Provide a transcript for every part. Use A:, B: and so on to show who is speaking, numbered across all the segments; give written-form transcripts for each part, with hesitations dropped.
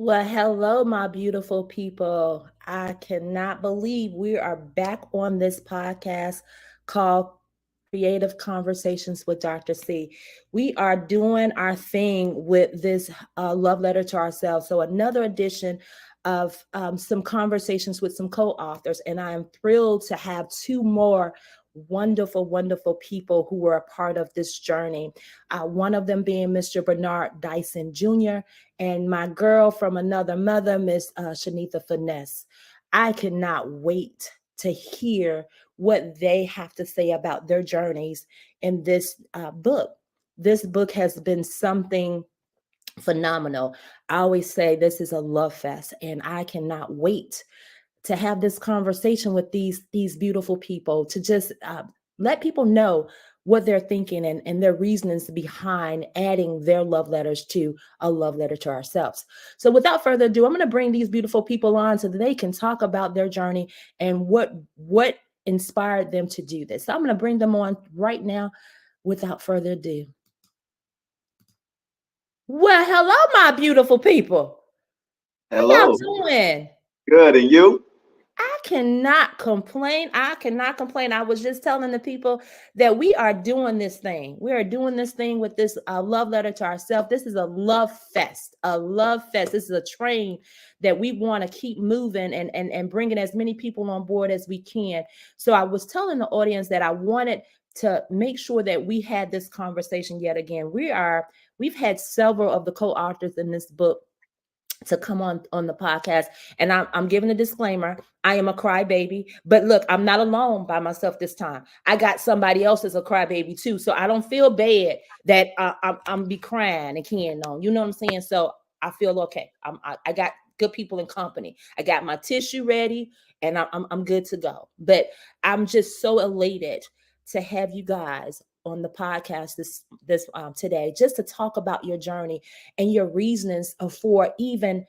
A: Well, hello, my beautiful people. I cannot believe we are back on this podcast called Creative Conversations with Dr. C. We are doing our thing with this love letter to ourselves. So, another edition of some conversations with some co authors. And I am thrilled to have two more wonderful, wonderful people who were a part of this journey. One of them being Mr. Bernard Dyson Jr., and my girl from another mother, Miss Shenitha Finesse. I cannot wait to hear what they have to say about their journeys in this book. This book has been something phenomenal. I always say this is a love fest, and I cannot wait to have this conversation with these beautiful people to just let people know what they're thinking and their reasonings behind adding their love letters to a love letter to ourselves. So without further ado, I'm going to bring these beautiful people on so that they can talk about their journey and what inspired them to do this. So I'm going to bring them on right now without further ado. Well, hello, my beautiful people. How y'all
B: Hello.
A: doing?
B: Good. And you?
A: I cannot complain. I cannot complain. I was just telling the people that we are doing this thing. We are doing this thing with this love letter to ourselves. This is a love fest, a love fest. This is a train that we want to keep moving and bringing as many people on board as we can. So I was telling the audience that I wanted to make sure that we had this conversation yet again. We've had several of the co-authors in this book to come on the podcast, and I'm giving a disclaimer. I am a crybaby, but look, I'm not alone by myself this time. I got somebody else as a crybaby too, so I don't feel bad that I'm be crying and carrying on. You know what I'm saying? So I feel okay. I got good people in company. I got my tissue ready, and I'm good to go. But I'm just so elated to have you guys on the podcast this today, just to talk about your journey and your reasons for even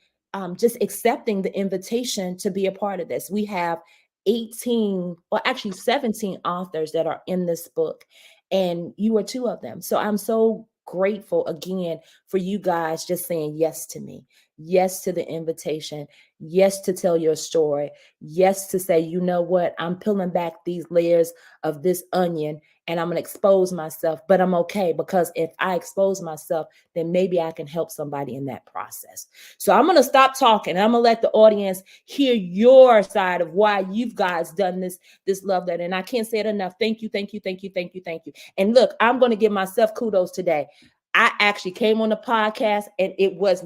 A: just accepting the invitation to be a part of this. We have 18, well, actually 17 authors that are in this book, and you are two of them. So I'm so grateful again for you guys just saying yes to me, yes to the invitation, yes to tell your story, yes to say, you know what, I'm peeling back these layers of this onion and I'm going to expose myself, but I'm okay, because if I expose myself, then maybe I can help somebody in that process. So I'm going to stop talking and I'm going to let the audience hear your side of why you've guys done this love letter. And I can't say it enough. Thank you, thank you, thank you, thank you, thank you. And look, I'm going to give myself kudos today. I actually came on the podcast and it was,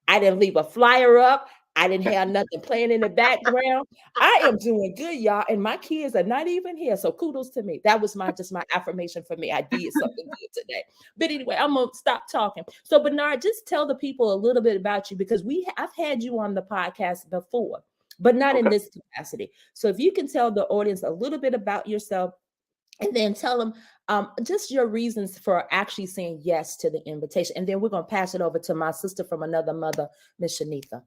A: I didn't leave a flyer up. I didn't have nothing playing in the background. I am doing good, y'all, and my kids are not even here. So kudos to me. That was just my affirmation for me. I did something good today. But anyway, I'm gonna stop talking. So Bernard, just tell the people a little bit about you, because I've had you on the podcast before, but not in
B: Okay.
A: this capacity. So if you can tell the audience a little bit about yourself, and then tell them just your reasons for actually saying yes to the invitation. And then we're going to pass it over to my sister from another mother, Miss Shenitha.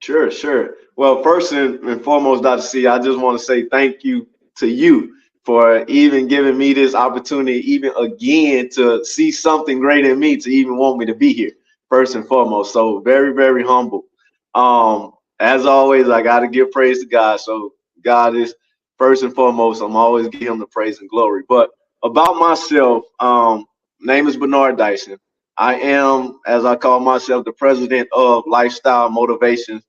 B: Sure, sure. Well, first and foremost, Dr. C, I just want to say thank you to you for even giving me this opportunity, even again, to see something great in me, to even want me to be here, first and foremost. So very, very humble. As always, I got to give praise to God. So God is first and foremost. I'm always give him the praise and glory. But about myself, name is Bernard Dyson. I am, as I call myself, the president of Lifestyle Motivations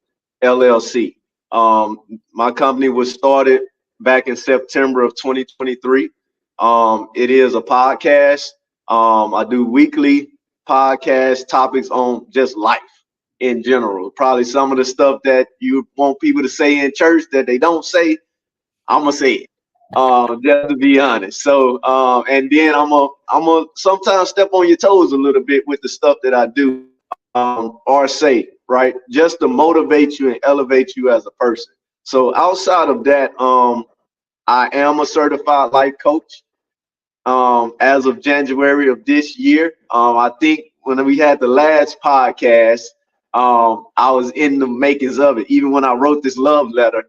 B: LLC. My company was started back in September of 2023. It is a podcast. I do weekly podcast topics on just life in general. Probably some of the stuff that you want people to say in church that they don't say, I'm gonna say it. Just to be honest. So, and then I'm a sometimes step on your toes a little bit with the stuff that I do, or say, right, just to motivate you and elevate you as a person. So outside of that, I am a certified life coach. As of January of this year, I think when we had the last podcast, I was in the makings of it. Even when I wrote this love letter,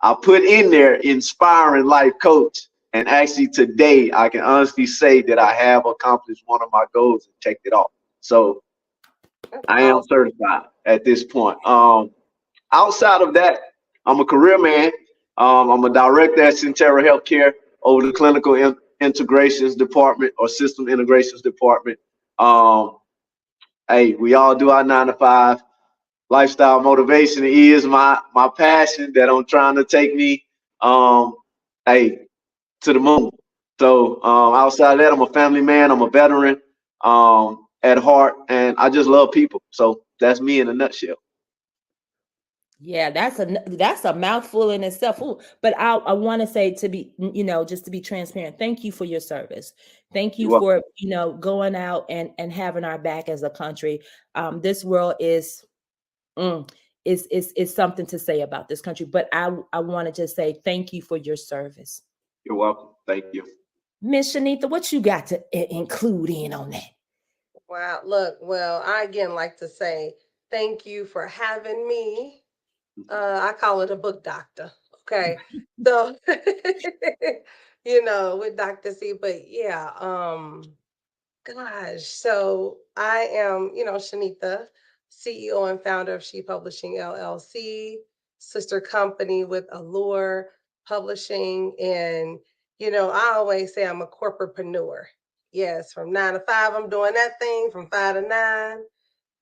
B: I put in there inspiring life coach. And actually today I can honestly say that I have accomplished one of my goals and checked it off. So
C: That's
B: I am
C: awesome.
B: certified at this point. Outside of that, I'm a career man. I'm a director at Shenitha Healthcare over the clinical integrations department or system integrations department. Um, hey, we all do our 9 to 5. Lifestyle motivation is my passion that I'm trying to take me, um, hey, to the moon. So outside of that, I'm a family man. I'm a veteran at heart, and I just love people. So that's me in a nutshell.
A: Yeah, that's a mouthful in itself. Ooh, but I want to say, to be, just to be transparent, thank you for your service. Thank you
B: You're welcome.
A: for, going out and having our back as a country. This world mm, is something to say about this country. But I want to just say thank you for your service.
B: You're welcome. Thank you.
A: Miss Shenitha, what you got to include in on that?
C: Wow. Look, well, I again like to say thank you for having me. I call it a book doctor. Okay. So, with Dr. C, but yeah, gosh. So I am, Shenitha, CEO and founder of She Publishing LLC, sister company with Allure Publishing. And, I always say I'm a corporatepreneur. Yes, from 9 to 5, I'm doing that thing. From 5 to 9,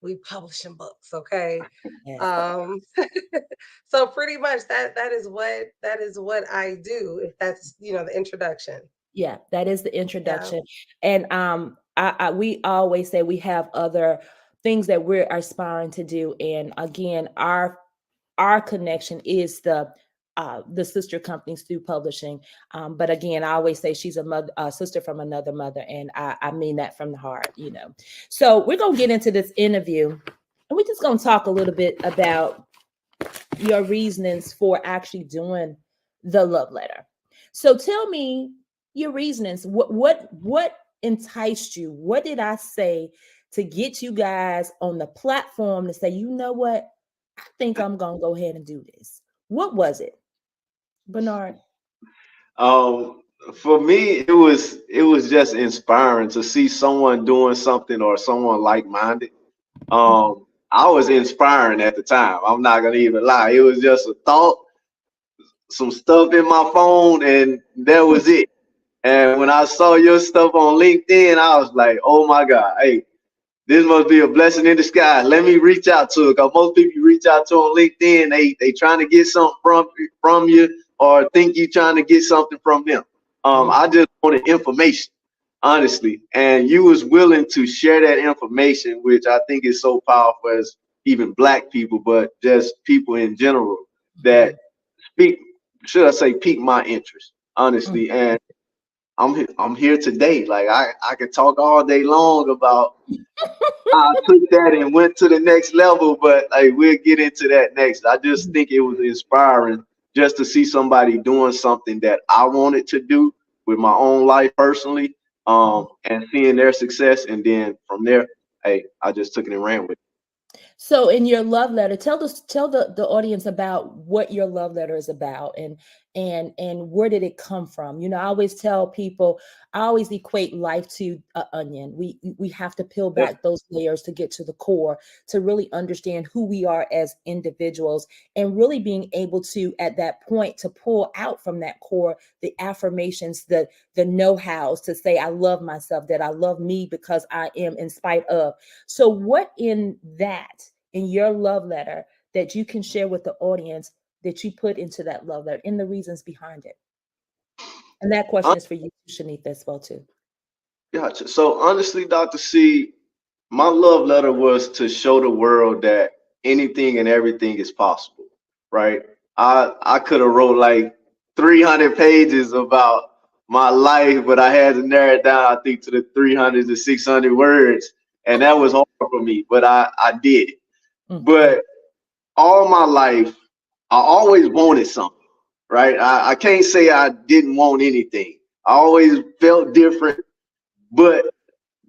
C: we publishing books. Okay.
A: Yes.
C: So pretty much that is what I do, if that's the introduction.
A: Yeah, that is the
C: Yeah.
A: introduction. And we always say we have other things that we're aspiring to do. And again, our connection is the sister companies through publishing. But again, I always say she's a sister from another mother, and I mean that from the heart. So we're gonna get into this interview, and we're just gonna talk a little bit about your reasonings for actually doing the love letter. So tell me your reasonings. What enticed you? What did I say to get you guys on the platform to say, you know what? I think I'm gonna go ahead and do this. What was it, Bernard?
B: Um, for me, it was just inspiring to see someone doing something or someone like-minded. I was inspiring at the time. I'm not gonna even lie. It was just a thought, some stuff in my phone, and that was it. And when I saw your stuff on LinkedIn, I was like, oh my God, hey, this must be a blessing in disguise. Let me reach out to it. Cause most people you reach out to on LinkedIn, they trying to get something from you or think you trying to get something from them. I just wanted information, honestly. And you was willing to share that information, which I think is so powerful as even Black people, but just people in general that speak, should I say, pique my interest, honestly. And I'm here today. Like I could talk all day long about how I took that and went to the next level, but like we'll get into that next. I just think it was inspiring just to see somebody doing something that I wanted to do with my own life personally, and seeing their success, and then from there, hey, I just took it and ran with it.
A: So in your love letter, tell the audience about what your love letter is about, and where did it come from? I always tell people, I always equate life to an onion. We have to peel
B: Yeah.
A: back those layers to get to the core, to really understand who we are as individuals, and really being able to, at that point, to pull out from that core the affirmations, the know-hows to say I love myself, that I love me because I am in spite of. So what in your love letter that you can share with the audience that you put into that love letter and the reasons behind it? And that question is for you, Shenitha, as well too.
B: Gotcha. So honestly, Dr. C, my love letter was to show the world that anything and everything is possible, right? I could have wrote like 300 pages about my life, but I had to narrow it down, I think, to the 300 to 600 words, and that was hard for me, but I did it. But all my life, I always wanted something, right? I can't say I didn't want anything. I always felt different, but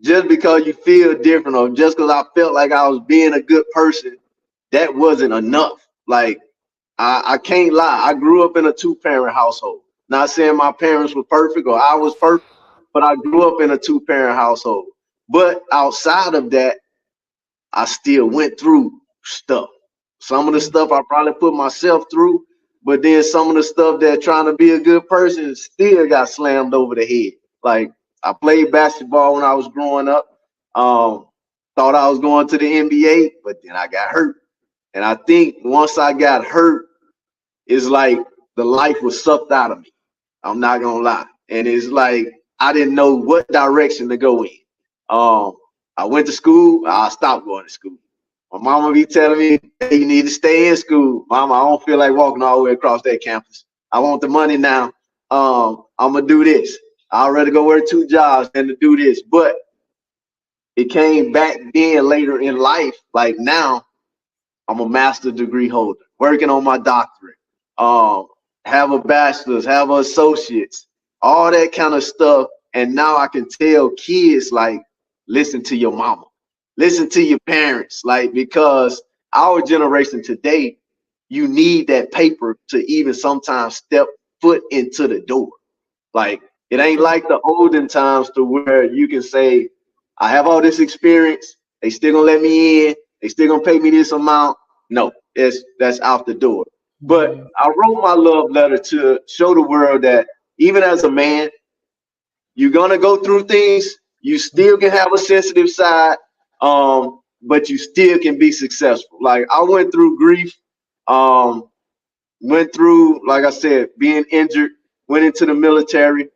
B: just because you feel different or just because I felt like I was being a good person, that wasn't enough. Like, I can't lie. I grew up in a 2-parent household. Not saying my parents were perfect or I was perfect, but I grew up in a 2-parent household. But outside of that, I still went through stuff. Some of the stuff I probably put myself through, but then some of the stuff that trying to be a good person still got slammed over the head. Like I played basketball when I was growing up. Thought I was going to the NBA, but then I got hurt. And I think once I got hurt, it's like the life was sucked out of me. I'm not gonna lie. And it's like I didn't know what direction to go in. I went to school, I stopped going to school. My mama be telling me, hey, you need to stay in school. Mama, I don't feel like walking all the way across that campus. I want the money now. I'm gonna do this. I'd rather go work 2 jobs than to do this. But it came back then later in life, like now, I'm a master's degree holder, working on my doctorate, have a bachelor's, have an associate's, all that kind of stuff. And now I can tell kids, like, listen to your mama, listen to your parents, like, because our generation today, you need that paper to even sometimes step foot into the door. Like, it ain't like the olden times to where you can say, I have all this experience, they still gonna let me in, they still gonna pay me this amount. No, that's out the door. But I wrote my love letter to show the world that even as a man, you're gonna go through things. You still can have a sensitive side, but you still can be successful. Like I went through grief, went through, like I said, being injured, went into the military,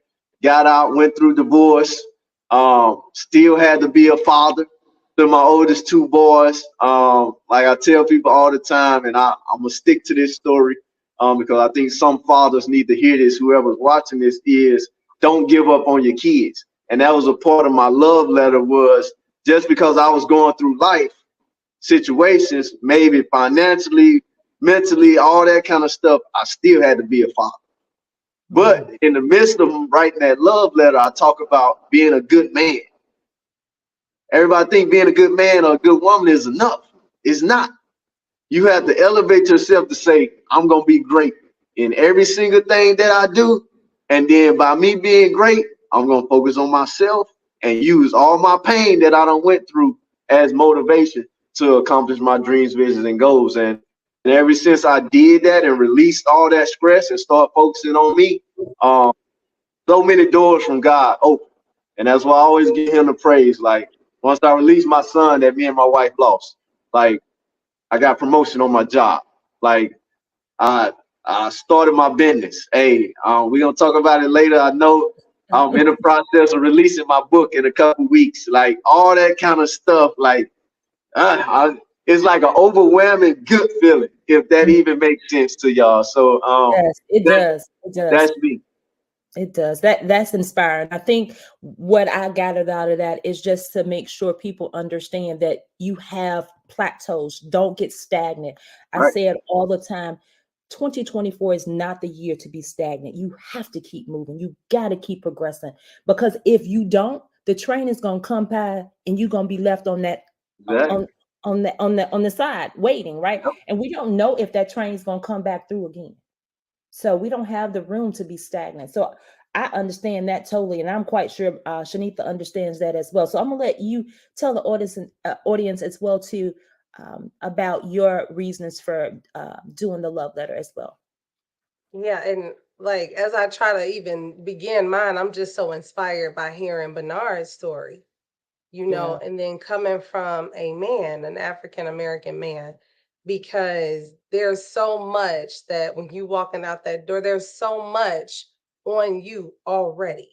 B: got out, went through divorce, still had to be a father to my oldest 2 boys. Like I tell people all the time, and I'm gonna stick to this story because I think some fathers need to hear this. Whoever's watching this is don't give up on your kids. And that was a part of my love letter was just because I was going through life situations, maybe financially, mentally, all that kind of stuff, I still had to be a father. But in the midst of writing that love letter, I talk about being a good man. Everybody think being a good man or a good woman is enough. It's not. You have to elevate yourself to say, I'm going to be great in every single thing that I do. And then by me being great, I'm going to focus on myself and use all my pain that I done went through as motivation to accomplish my dreams, visions, and goals. And ever since I did that and released all that stress and start focusing on me, so many doors from God open. And that's why I always give him the praise. Like once I released my son that me and my wife lost, like I got promotion on my job. Like I started my business. Hey, we're gonna talk about it later. I know I'm in the process of releasing my book in a couple weeks. Like all that kind of stuff. Like it's like an overwhelming good feeling, if that even makes sense to y'all. So
A: yes, it does. It does.
B: That's me.
A: It does. That's inspiring. I think what I gathered out of that is just to make sure people understand that you have plateaus. Don't get stagnant. I say it all the time. 2024 is not the year to be stagnant. You have to keep moving. You got to keep progressing, because if you don't, the train is going to come by and you're going to be left on that on the side waiting, right? And we don't know if that train is going to come back through again. So we don't have the room to be stagnant. So I understand that totally. And I'm quite sure Shenitha understands that as well. So I'm going to let you tell the audience as well too about your reasons for doing the love letter as well.
C: Yeah. And like, as I try to even begin mine, I'm just so inspired by hearing Bernard's story, you know, and then coming from a man, an African-American man, because there's so much that when you walking out that door, there's so much on you already.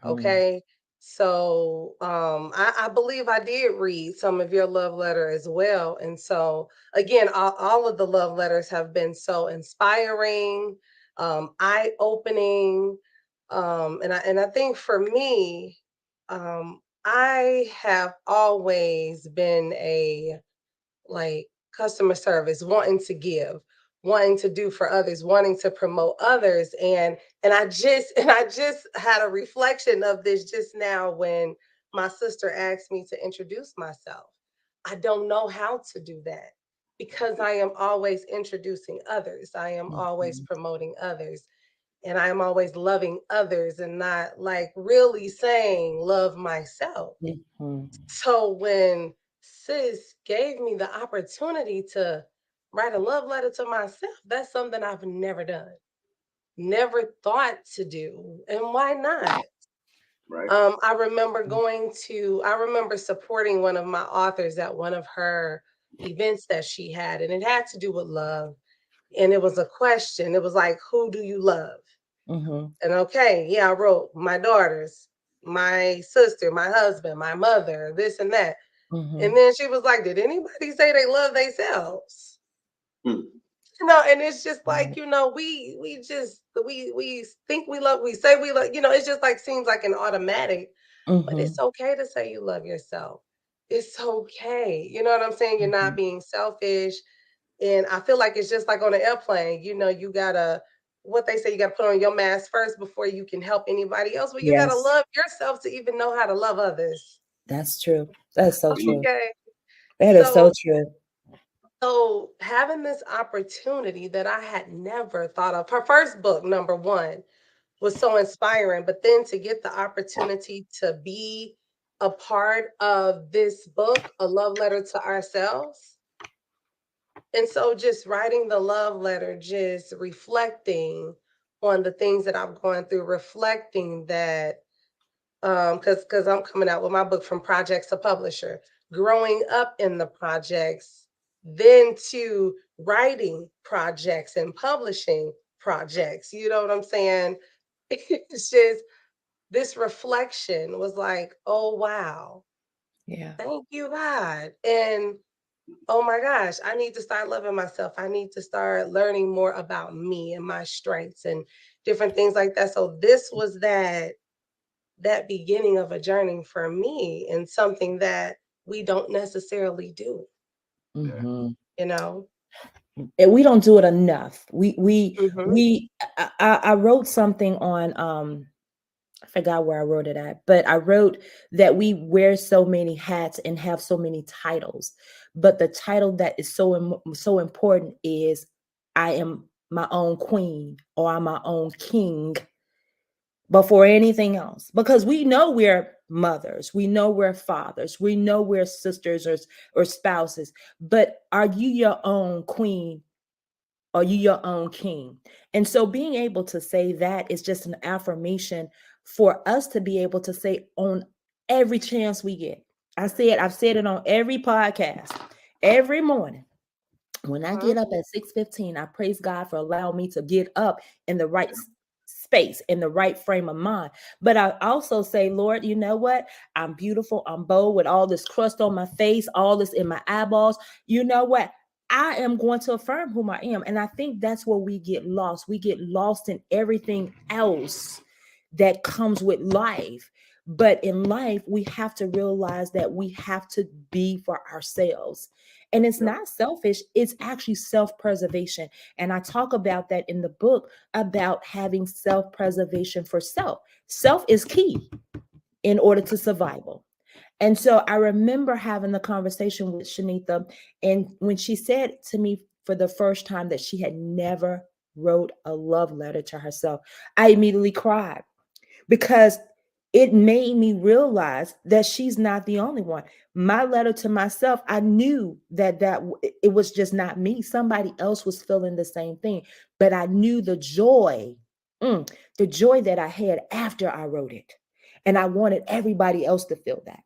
C: Okay. So I believe I did read some of your love letter as well. And so again, all of the love letters have been so inspiring, eye-opening. And I think for me, I have always been a like customer service, wanting to give, wanting to do for others, wanting to promote others. And I just had a reflection of this just now when my sister asked me to introduce myself. I don't know how to do that because I am always introducing others. I am always promoting others. And I am always loving others and not like really saying love myself. So when sis gave me the opportunity to write a love letter to myself. That's something I've never done, never thought to do. And why not?
B: Right.
C: I remember supporting one of my authors at one of her events that she had, and it had to do with love. And it was a question. It was like, who do you love?
A: Mm-hmm.
C: And okay, yeah, I wrote my daughters, my sister, my husband, my mother, this and that.
A: Mm-hmm.
C: And then she was like, did anybody say they love themselves?
B: Hmm.
C: And it's just like, we think we love, we say we love, it's just like seems like an automatic, but
A: Mm-hmm.
C: it's okay to say you love yourself. It's okay. You know what I'm saying? You're
A: Mm-hmm.
C: not being selfish. And I feel like it's just like on an airplane, you gotta, what they say, you gotta put on your mask first before you can help anybody else. Well, you gotta
A: Yes,
C: love yourself to even know how to love others.
A: that's true. That's so true.
C: Okay.
A: That is so
C: So
A: true.
C: so having this opportunity that I had never thought of, her first book, number one, was so inspiring. But then to get the opportunity to be a part of this book, A Love Letter to Ourselves. And so just writing the love letter, just reflecting on the things that I've gone through, reflecting that because I'm coming out with my book from projects to publisher, growing up in the projects, then to writing projects and publishing projects. You know what I'm saying? It's just this reflection was like, oh wow,
A: Yeah.
C: thank you, God. And oh my gosh, I need to start loving myself. I need to start learning more about me and my strengths and different things like that. So this was that beginning of a journey for me and something that we don't necessarily do,
B: Yeah.
A: Mm-hmm.
C: you know?
A: And we don't do it enough.
C: Hmm.
A: We I wrote something on I forgot where I wrote it at, but I wrote that we wear so many hats and have so many titles. But the title that is so important is I am my own queen or I'm my own king before anything else. Because we know we're mothers, we know we're fathers, we know we're sisters or spouses, but are you your own queen? Are you your own king? And so being able to say that is just an affirmation for us to be able to say on every chance we get. I've said it on every podcast, every morning. When I
C: Uh-huh.
A: get up at 6:15, I praise God for allowing me to get up in the right space, in the right frame of mind. But I also say, Lord, you know what? I'm beautiful. I'm bold with all this crust on my face, all this in my eyeballs. You know what? I am going to affirm whom I am. And I think that's where we get lost. We get lost in everything else that comes with life. But in life, we have to realize that we have to be for ourselves. And it's
B: Yep.
A: not selfish, it's actually self preservation. And I talk about that in the book about having self preservation for self. Self is key in order to survival. And so I remember having the conversation with Shenitha, and when she said to me for the first time that she had never wrote a love letter to herself, I immediately cried because it made me realize that she's not the only one. My letter to myself, I knew that it was just not me. Somebody else was feeling the same thing, but I knew the joy that I had after I wrote it, and I wanted everybody else to feel that.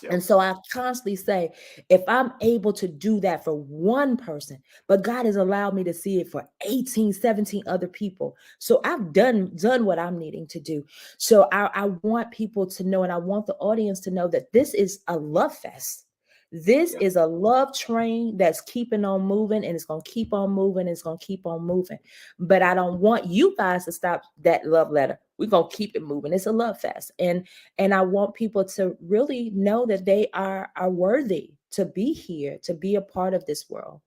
B: Yep.
A: And so I constantly say, if I'm able to do that for one person, but God has allowed me to see it for 18, 17 other people. So I've done what I'm needing to do. So I want people to know, and I want the audience to know that this is a love fest. This
B: Yeah.
A: is a love train that's keeping on moving, and it's going to keep on moving. It's going to keep on moving. But I don't want you guys to stop that love letter. We're going to keep it moving. It's a love fest. And I want people to really know that they are worthy to be here, to be a part of this world.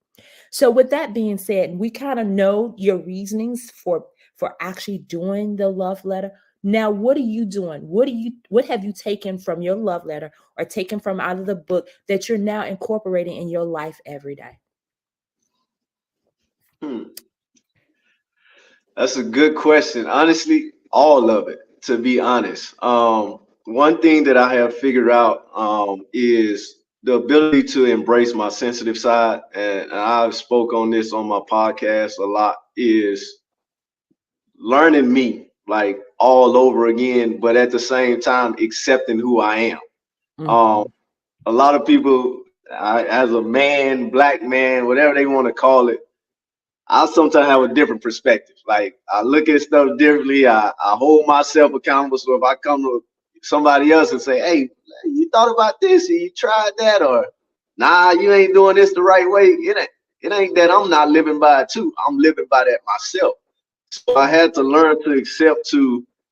A: So with that being said, we kind of know your reasonings for actually doing the love letter. Now, what are you doing? What have you taken from your love letter or taken from out of the book that you're now incorporating in your life every day?
B: Hmm. That's a good question. Honestly, all of it, to be honest. One thing that I have figured out is the ability to embrace my sensitive side, and I've spoke on this on my podcast a lot, is learning me like all over again, but at the same time accepting who I am. Um, a lot of people, as a man, black man, whatever they want to call it, I sometimes have a different perspective. Like I look at stuff differently. I hold myself accountable. So if I come to somebody else and say, "Hey, you thought about this? Or you tried that?" Or "Nah, you ain't doing this the right way," it ain't that I'm not living by it too. I'm living by that myself. So I had to learn to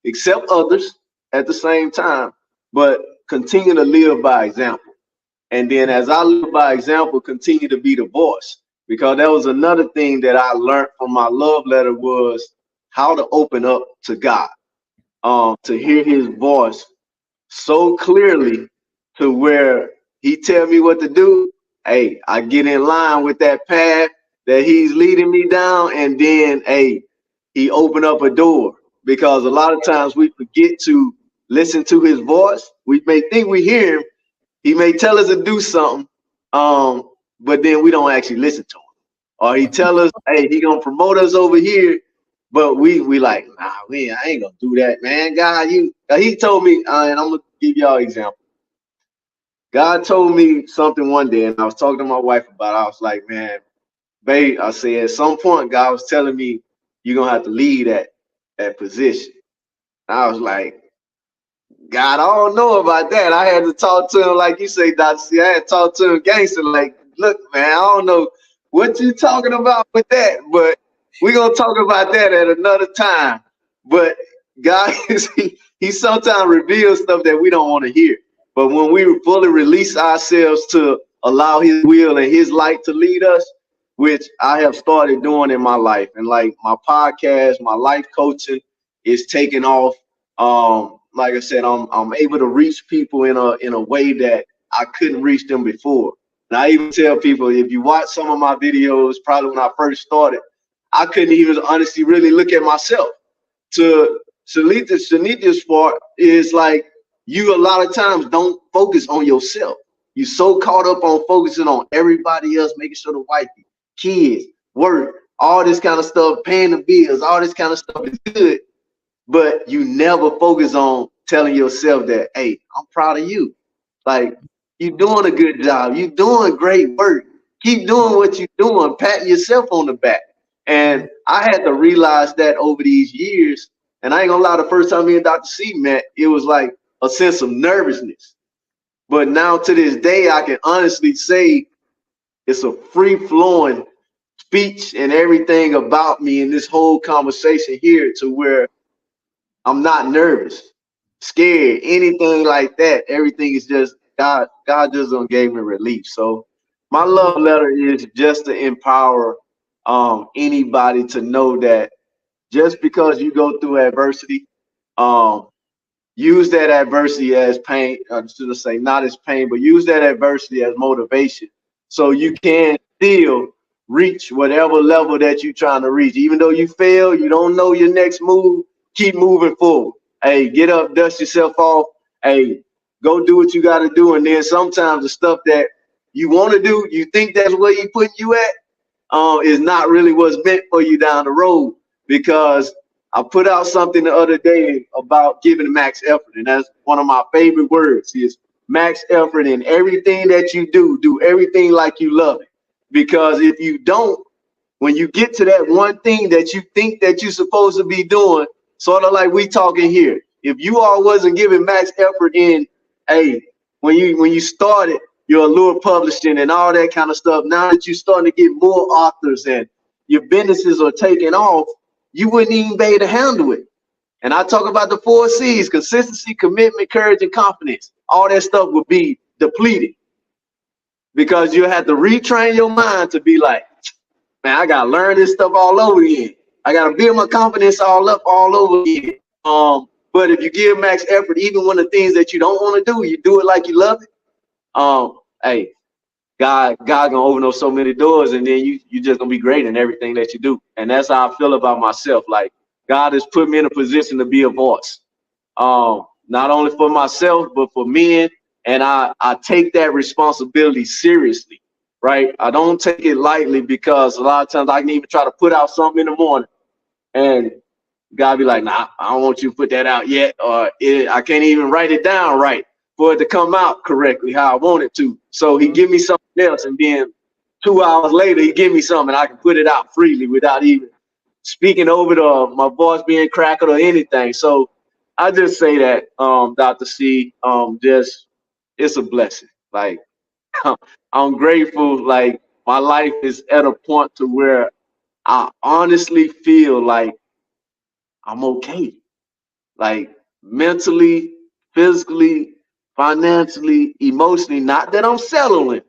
B: accept others at the same time, but continue to live by example. And then as I live by example, continue to be the voice. Because that was another thing that I learned from my love letter, was how to open up to God, to hear his voice so clearly to where he tell me what to do. Hey, I get in line with that path that he's leading me down, and then hey, he open up a door. Because a lot of times we forget to listen to his voice. We may think we hear him. He may tell us to do something, but then we don't actually listen to him. Or he tell us, hey, he gonna promote us over here, but we like, nah, I ain't gonna do that, man. God, he told me, and I'm gonna give y'all an example. God told me something one day, and I was talking to my wife about it. I was like, man, babe, I said, at some point, God was telling me you're gonna have to lead that position. I was like, God, I don't know about that. I had to talk to him, like you say, Dr. C. I had to talk to him gangster, like, look, man, I don't know what you talking about with that, but we're gonna talk about that at another time. But God he sometimes reveals stuff that we don't want to hear. But when we fully release ourselves to allow his will and his light to lead us, which I have started doing in my life, and like my podcast, my life coaching is taking off. Like I said, I'm able to reach people in a way that I couldn't reach them before. And I even tell people, if you watch some of my videos, probably when I first started, I couldn't even honestly really look at myself. To Shenitha's part is like, you a lot of times don't focus on yourself. You so caught up on focusing on everybody else, making sure the wife, kids, work, all this kind of stuff, paying the bills, all this kind of stuff is good. But you never focus on telling yourself that, hey, I'm proud of you. Like, you're doing a good job. You're doing great work. Keep doing what you're doing, patting yourself on the back. And I had to realize that over these years. And I ain't gonna lie, the first time me and Dr. C met, it was like a sense of nervousness. But now to this day, I can honestly say it's a free-flowing speech and everything about me in this whole conversation here, to where I'm not nervous, scared, anything like that. Everything is just God. God just gave me relief. So my love letter is just to empower anybody to know that just because you go through adversity, use that adversity as pain. Should I say not as pain, but use that adversity as motivation, so you can still reach whatever level that you're trying to reach. Even though you fail, you don't know your next move, keep moving forward. Hey, get up, dust yourself off. Hey, go do what you got to do. And then sometimes the stuff that you want to do, you think that's where he putting you at, is not really what's meant for you down the road. Because I put out something the other day about giving max effort, and that's one of my favorite words, is max effort in everything that you do. Do everything like you love it. Because if you don't, when you get to that one thing that you think that you're supposed to be doing, sort of like we talking here, if you all wasn't giving max effort in, hey, when you started your Allure publishing and all that kind of stuff, now that you're starting to get more authors and your businesses are taking off, you wouldn't even be able to handle it. And I talk about the 4 C's: consistency, commitment, courage, and confidence. All that stuff would be depleted, because you have to retrain your mind to be like, man, I gotta learn this stuff all over again. I gotta build my confidence all up all over again. But if you give max effort, even when the things that you don't want to do, you do it like you love it. Hey, God gonna open up so many doors, and then you just gonna be great in everything that you do. And that's how I feel about myself. Like, God has put me in a position to be a voice, not only for myself, but for men, And I take that responsibility seriously, right? I don't take it lightly, because a lot of times I can even try to put out something in the morning, and God be like, nah, I don't want you to put that out yet, or I can't even write it down right for it to come out correctly how I want it to. So he give me something else, and then 2 hours later he give me something, and I can put it out freely without even speaking over it or my voice being cracked or anything. So I just say that, Dr. C, just it's a blessing. Like I'm grateful. Like my life is at a point to where I honestly feel like I'm okay. Like mentally, physically, financially, emotionally. Not that I'm settling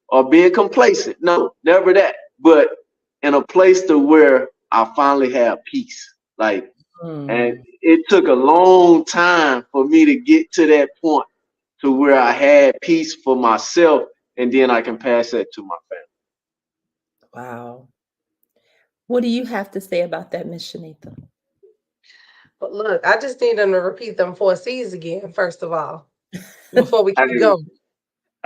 B: or being complacent. No, never that. But in a place to where I finally have peace. Like, and it took a long time for me to get to that point to where I had peace for myself, and then I can pass that to my family.
A: Wow. What do you have to say about that, Miss Shenitha?
C: But look, I just need them to repeat them 4 C's again, first of all, before we keep going.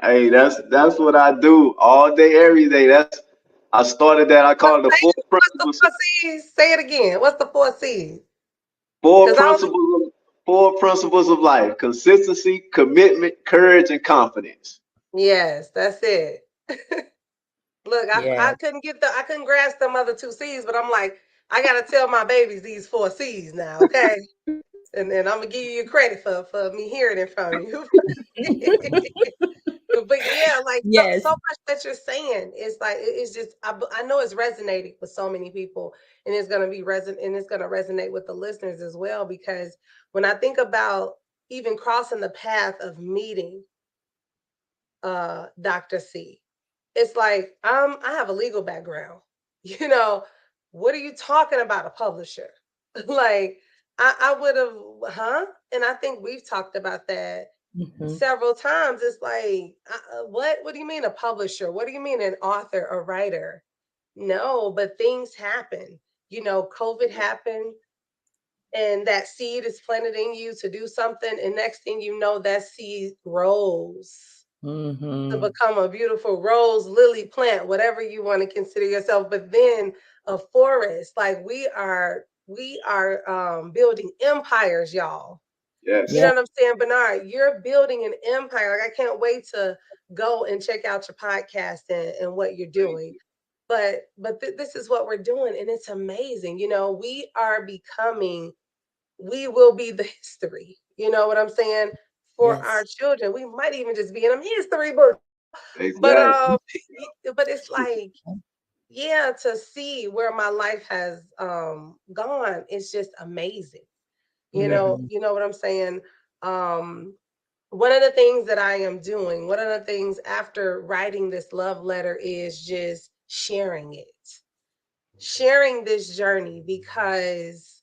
B: Hey, that's what I do all day, every day. I started that. I call it the four
C: What's the
B: principles.
C: 4 C's? Say it again. What's the 4 C's?
B: Four
C: 'Cause I only
B: principles. Four principles of life: consistency, commitment, courage, and confidence.
C: yes, that's it. Look,
A: Yeah.
C: I couldn't grasp them other 2 C's, but I'm like, I gotta tell my babies these 4 C's now, okay? And then I'm gonna give you credit for me hearing it from you. But yeah, like
A: Yes.
C: so much that you're saying is like it's just I know it's resonating with so many people, and it's gonna be it's gonna resonate with the listeners as well, because when I think about even crossing the path of meeting Dr. C, it's like I have a legal background. You know, what are you talking about, a publisher? Like I would have, huh? And I think we've talked about that
A: Mhm.
C: several times. It's like, what do you mean a publisher? What do you mean an author, a writer? No, but things happen. You know, COVID happened, and that seed is planted in you to do something, and next thing you know, that seed grows to
A: Mhm.
C: become a beautiful rose, lily plant, whatever you want to consider yourself, but then a forest. Like we are building empires, y'all. You
B: Yes.
C: know
A: Yeah.
C: what I'm saying, Bernard? You're building an empire. Like I can't wait to go and check out your podcast and what you're doing. But this is what we're doing, and it's amazing. You know, we will be the history. You know what I'm saying? For our
A: Yes.
C: children, we might even just be in them history books. But
B: Exactly.
C: but it's like, yeah, to see where my life has gone, it's just amazing.
A: Mhm.
C: You know what I'm saying? Um, one of the things that I am doing, one of the things after writing this love letter is just sharing it, sharing this journey, because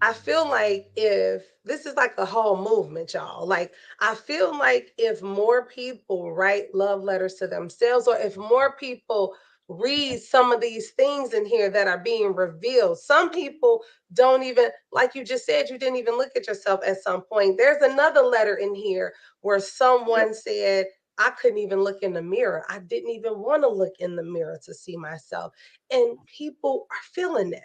C: I feel like if this is like a whole movement, y'all, like I feel like if more people write love letters to themselves, or if more people read some of these things in here that are being revealed, some people don't even, like you just said, you didn't even look at yourself at some point. There's another letter in here where
B: Yep.
C: someone said, I couldn't even look in the mirror. I didn't even want to look in the mirror to see myself. And people are feeling that.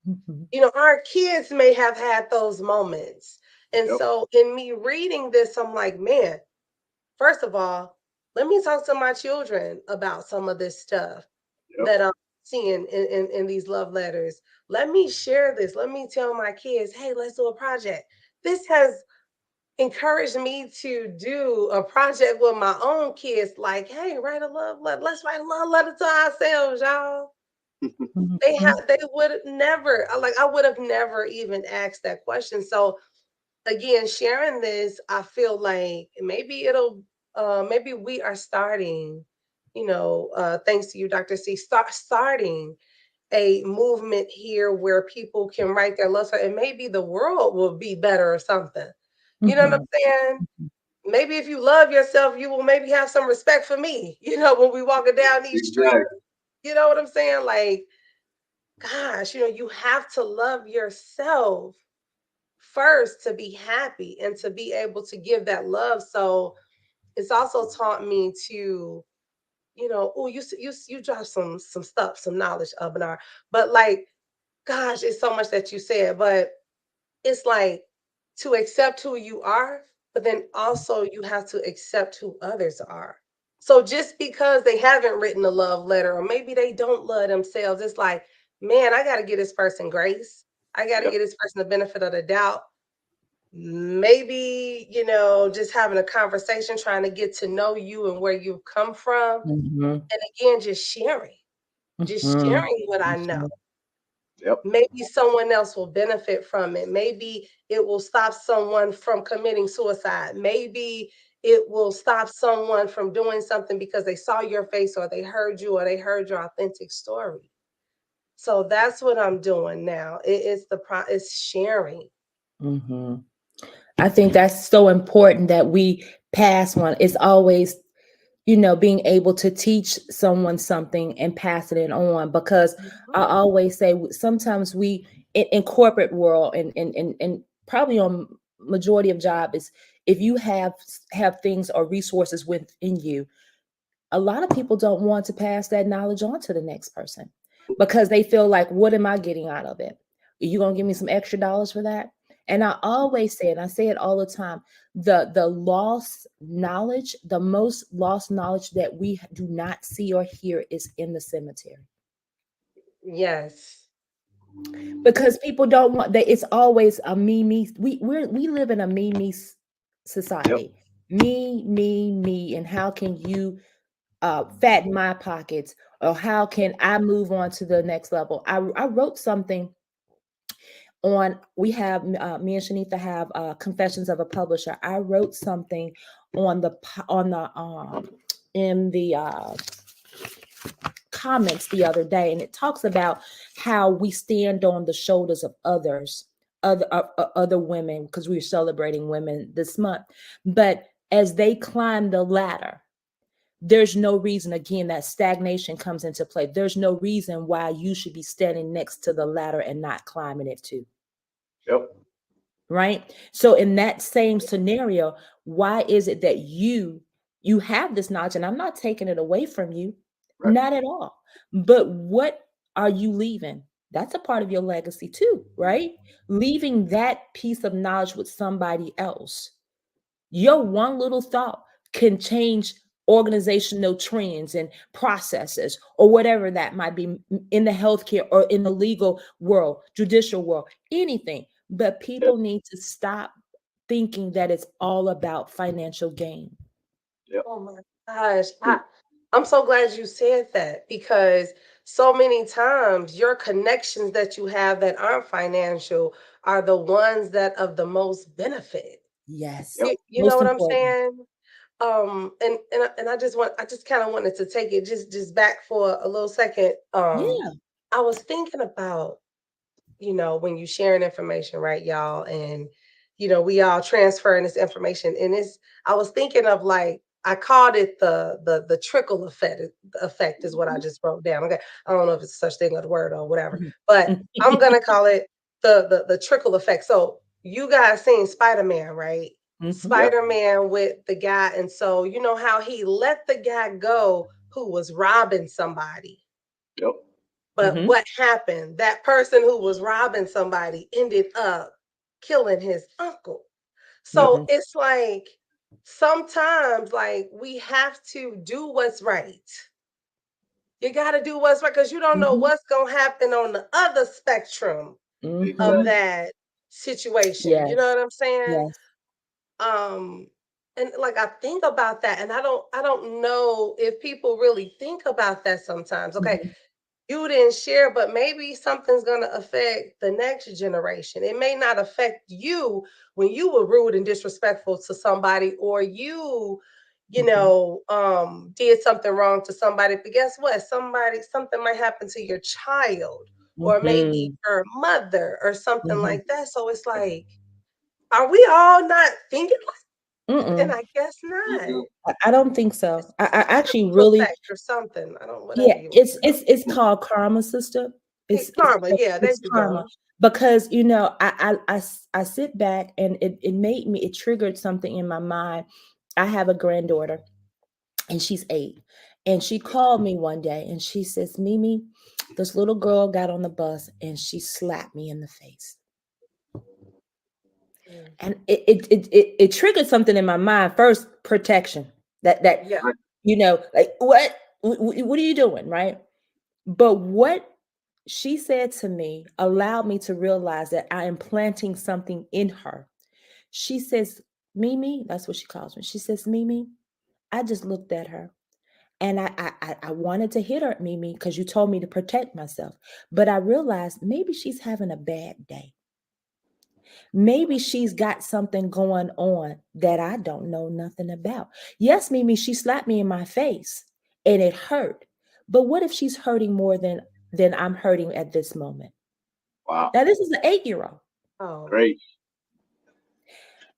A: Mhm.
C: You know, our kids may have had those moments. And
B: Yep.
C: so in me reading this, I'm like, man, first of all, let me talk to my children about some of this stuff
B: Yep.
C: that I'm seeing in these love letters. Let me share this. Let me tell my kids, hey, let's do a project. This has encouraged me to do a project with my own kids, like, hey, write a love letter. Let's write a love letter to ourselves, y'all.
A: Mhm.
C: They would never, like I would have never even asked that question. So again, sharing this, I feel like maybe maybe we are starting, thanks to you, Dr. C, starting a movement here where people can write their love story, and maybe the world will be better or something. You know what I'm
A: Mhm.
C: saying? Maybe if you love yourself, you will maybe have some respect for me, when we walking down these streets.
B: Exactly.
C: You know what I'm saying? Like, gosh, you have to love yourself first to be happy and to be able to give that love. So it's also taught me to, oh, you dropped some stuff, some knowledge, Bernard. But like, gosh, it's so much that you said, but it's like to accept who you are, but then also you have to accept who others are. So just because they haven't written a love letter, or maybe they don't love themselves, it's like, man, I got to give this person grace. I got to
B: Yep.
C: give this person the benefit of the doubt. Maybe, just having a conversation, trying to get to know you and where you've come from.
A: Mhm.
C: And again, just sharing what I know.
A: Mhm.
B: Yep.
C: Maybe someone else will benefit from it. Maybe it will stop someone from committing suicide. Maybe it will stop someone from doing something because they saw your face or they heard you or they heard your authentic story. So that's what I'm doing now. It's sharing.
A: Mhm. I think that's so important that we pass one. It's always, being able to teach someone something and pass it on, because I
C: Mhm.
A: always say sometimes we in corporate world and probably on majority of job is, if you have things or resources within you, a lot of people don't want to pass that knowledge on to the next person because they feel like, what am I getting out of it? Are you going to give me some extra dollars for that? And I always say, and I say it all the time, the lost knowledge, the most lost knowledge that we do not see or hear is in the cemetery.
C: Yes.
A: Because people don't want that. It's always a me. We live in a me
B: Yep.
A: society. Me, and how can you fatten my pockets, or how can I move on to the next level? I wrote something on, we have me and Shenitha have Confessions of a Publisher. I wrote something on the in the comments the other day, and it talks about how we stand on the shoulders of others, other women, because we're celebrating women this month. But as they climb the ladder, there's no reason, again, that stagnation comes into play. There's no reason why you should be standing next to the ladder and not climbing it too.
B: Yep.
A: Right? So in that same scenario, why is it that you have this knowledge, and I'm not taking it away from you,
B: Right.
A: not at all. But what are you leaving? That's a part of your legacy too, right? Leaving that piece of knowledge with somebody else. Your one little thought can change organizational trends and processes, or whatever that might be, in the healthcare or in the legal world, judicial world, anything. But
B: Yep.
A: people need to stop thinking that it's all about financial gain.
B: Yep.
C: Oh my gosh. I'm so glad you said that, because so many times your connections that you have that aren't financial are the ones that of the most benefit.
A: Yes.
B: Yep.
C: You know
A: Most
C: what I'm
A: important.
C: saying? And I just kind of wanted to take it just back for a little second.
A: Yeah.
C: I was thinking about, when you sharing information, right, y'all, and we all transferring this information, and I was thinking of, like, I called it the trickle effect is what I
A: Mhm.
C: just wrote down. Okay. I don't know if it's such thing or the word or whatever,
A: Mhm.
C: but I'm gonna call it the trickle effect. So you guys seen Spider-Man, right?
A: Mhm.
B: Yep.
C: Spider-Man with the guy, and so you know how he let the guy go who was robbing somebody.
B: Yep.
C: But
A: Mhm.
C: what happened? That person who was robbing somebody ended up killing his uncle. So
A: Mhm.
C: it's like sometimes, like, we have to do what's right. You got to do what's right, because you don't know
A: Mhm.
C: what's going to happen on the other spectrum of
A: Mhm.
B: Exactly.
C: that situation. You know
A: Yes.
C: what I'm saying?
A: Yes.
C: Um, and like, I think about that, and I don't know if people really think about that sometimes. Okay,
A: Mhm.
C: you didn't share, but maybe something's going to affect the next generation. It may not affect you when you were rude and disrespectful to somebody, or
A: Mhm.
C: did something wrong to somebody. But guess what? Something might happen to your child, or maybe
A: Mhm.
C: your mother, or something
A: Mhm.
C: like that. So it's like, are we all not thinking like that? And
A: Mm-mm.
C: I guess not.
B: Mhm.
A: I don't think so.
C: It's
A: I
C: a
A: actually
C: ripple
A: really,
C: effect or something. I don't,
A: yeah,
C: whatever you want.
A: it's called karma, sister.
C: Karma. Yeah, there
A: it's
C: you
A: karma.
C: go.
A: Because I sit back and it made me, it triggered something in my mind. I have a granddaughter and she's 8. And she called me one day and she says, Mimi, this little girl got on the bus and she slapped me in the face.
C: Mm.
A: And it triggered something in my mind. First, protection. That
C: Yeah.
A: like what are you doing, right? But what she said to me allowed me to realize that I am planting something in her. She says, Mimi, that's what she calls me. She says, Mimi, I just looked at her and I wanted to hit her, Mimi, because you told me to protect myself. But I realized maybe she's having a bad day. Maybe she's got something going on that I don't know nothing about. Yes, Mimi, she slapped me in my face and it hurt. But what if she's hurting more than I'm hurting at this moment?
B: Wow.
A: Now, this is an 8-year-old.
C: Oh,
B: Great.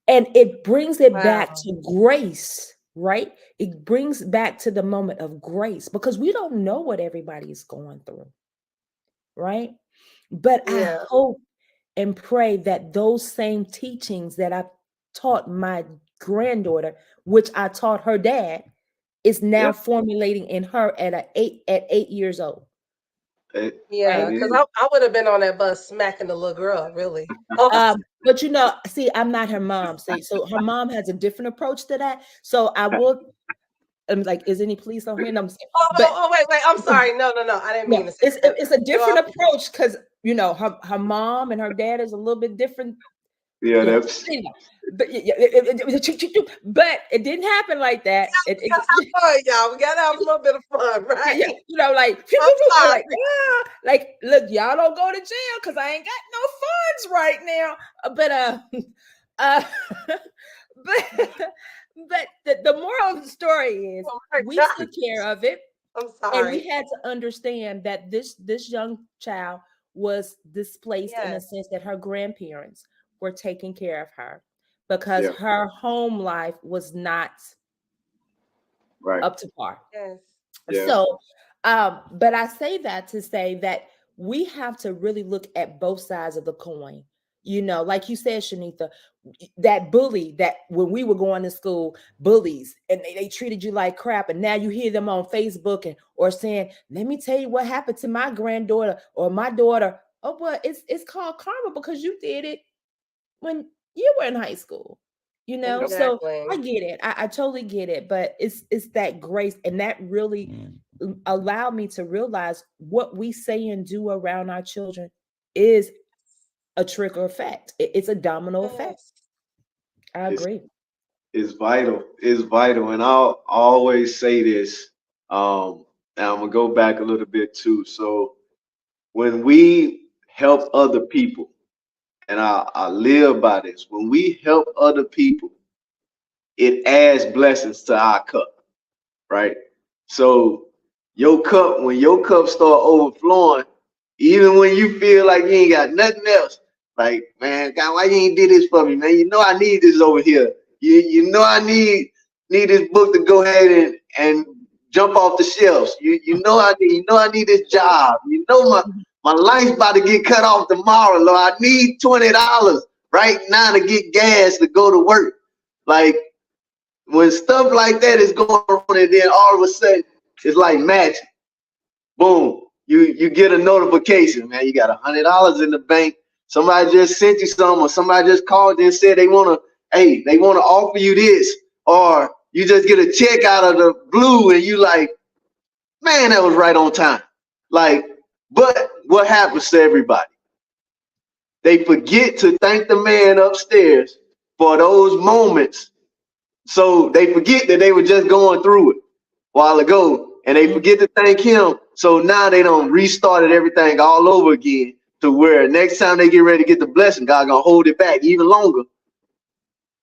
A: And it brings it back
C: wow.
A: to grace, right? It brings back to the moment of grace because we don't know what everybody is going through, right? But I
C: Yeah.
A: hope and pray that those same teachings that I taught my granddaughter, which I taught her dad, is now
B: Yeah.
A: formulating in her at 8 years old.
C: Yeah.
A: Right.
C: Because
B: It
C: I would have been on that bus smacking the little girl, really.
A: But see, I'm not her mom. See, so her mom has a different approach to that. So I'm like, is any police on here? And but
C: Wait. I'm sorry. No. I didn't mean
A: no,
C: to say that.
A: it's a
C: No,
A: different approach because her mom and her dad is a little bit different.
B: yeah,
A: Yeah,
B: that's
A: but but it didn't happen like that.
C: we gotta have fun, y'all. We gotta have a little bit of fun, right?
A: Like
C: I'm sorry.
A: like look, y'all don't go to jail because I ain't got no funds right now. Uh, but the moral of the story is
C: Oh my
A: we
C: God.
A: took care of it.
C: I'm
A: And we
C: sorry.
A: had to understand that this young child was displaced in a
C: Yes.
A: sense that her grandparents were taking care of her because
B: yeah,
A: her home life was not
B: right.
A: up to par.
C: Yes.
B: Yeah.
A: So, but I say that to say that we have to really look at both sides of the coin. Like you said, Shenitha, that bully that when we were going to school, bullies, and they treated you like crap. And now you hear them on Facebook or saying, let me tell you what happened to my granddaughter or my daughter. Oh, well, it's called karma because you did it when you were in high school. So
C: Exactly.
A: I get it. I totally get it. But it's that grace, and that really allowed me to realize what we say and do around our children is a trickle effect. It's a domino effect.
C: Yes.
A: I
B: It's
A: agree.
B: it's vital. It's vital. And I'll always say this. And I'm gonna go back a little bit too. So when we help other people, and I live by this, when we help other people, it adds blessings to our cup, right? So when your cup start overflowing, even when you feel like you ain't got nothing else, like, man, God, why you ain't did this for me, man? You know I need this over here. You know I need this book to go ahead and jump off the shelves. You know I need this job. You know my life's about to get cut off tomorrow, Lord. I need $20 right now to get gas to go to work. Like when stuff like that is going on, and then all of a sudden it's like magic. Boom, you get a notification, man. You got $100 in the bank. Somebody just sent you some, or somebody just called you and said they wanna offer you this, or you just get a check out of the blue and you like, man, that was right on time. Like, but what happens to everybody? They forget to thank the man upstairs for those moments. So they forget that they were just going through it a while ago, and they forget to thank him. So now they don't restarted everything all over again, to where next time they get ready to get the blessing, God gonna hold it back even longer.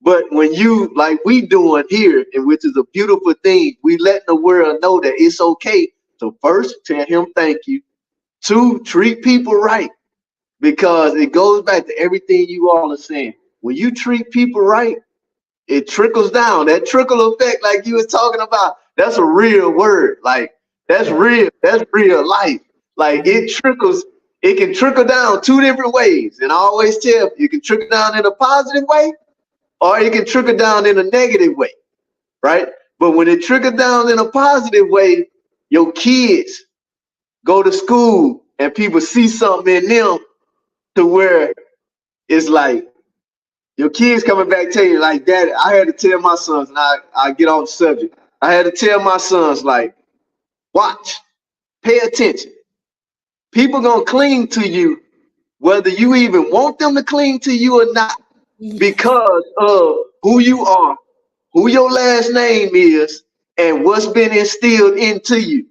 B: But when you, like we doing here, and which is a beautiful thing, we letting the world know that it's okay to first tell him thank you, two, treat people right, because it goes back to everything you all are saying. When you treat people right, it trickles down. That trickle effect, like you was talking about, that's a real word. Like that's real. That's real life. Like it trickles It can trickle down two different ways. And I always tell you, it can trickle down in a positive way or it can trickle down in a negative way, right? But when it trickles down in a positive way, your kids go to school and people see something in them to where it's like your kids coming back tell you like, Daddy, I had to tell my sons, and I get off the subject. I had to tell my sons, like, watch, pay attention. People gonna cling to you whether you even want them to cling to you or not because of who you are, who your last name is, and what's been instilled into you.